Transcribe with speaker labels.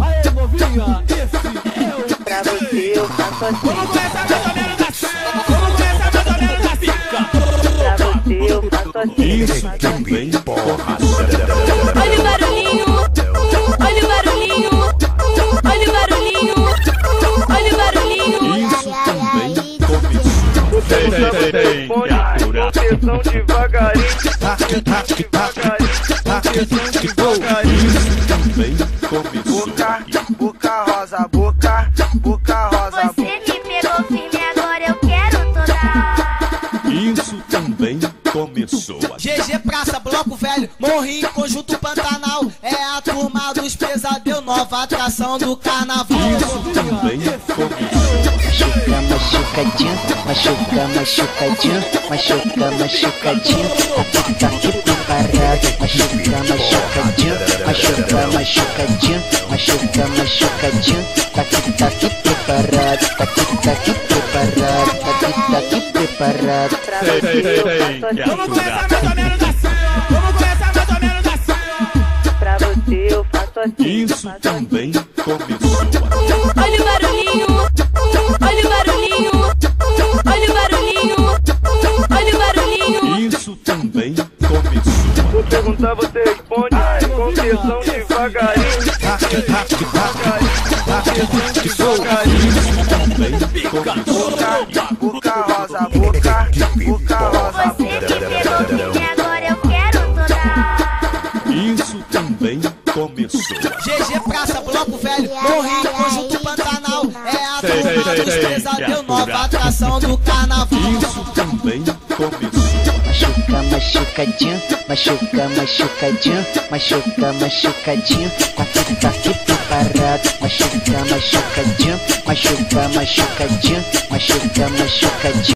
Speaker 1: Aê, novinha, esse é o
Speaker 2: Pra você eu faço assim.
Speaker 1: Vamos começar mais ou menos assim. Vamos começar mais ou menos assim.
Speaker 2: Pra você eu faço assim.
Speaker 3: Isso também porra.
Speaker 4: Olha o barulhinho, olha o barulhinho, olha o barulhinho, olha o barulhinho.
Speaker 3: Isso também começou.
Speaker 2: Atenção devagarinho.
Speaker 3: Isso também começou.
Speaker 2: Boca rosa, boca rosa.
Speaker 4: Você me pegou firme, agora eu quero toda.
Speaker 3: Isso também começou.
Speaker 5: GG Praça, Bloco Velho, Morrinho, Conjunto Pantanal. É a turma dos pesadelos, nova atração do carnaval.
Speaker 3: Isso também começou.
Speaker 6: Machuca, machucadinho, machucadinho, tá aqui preparado. Machucadinho, machucadinho, tá aqui preparado. Tá aqui preparado.
Speaker 2: Pra você eu faço assim.
Speaker 1: Vamos começar mais ou menos assim. Vamos começar mais ou menos assim.
Speaker 2: Pra você eu faço assim.
Speaker 3: Isso também começou.
Speaker 4: Olha o barulhinho, olha o barulhinho, olha o barulhinho, olha o barulhinho.
Speaker 3: Isso também começou.
Speaker 2: Vou perguntar, você responde. Com atenção devagarinho.
Speaker 3: Isso também começou.
Speaker 2: Boca rosa, boca rosa.
Speaker 4: Você me pegou firme, agora eu quero toda.
Speaker 3: Isso também começou.
Speaker 5: GG Praça, Bloco Velho, Morrinho, Conjunto Pantanal. É a turma dos pesadelos, nova atração do carnaval.
Speaker 3: Isso também começou.
Speaker 6: Machucadinho, machucadinho, tá aqui preparado. Machucadinho, machucadinho.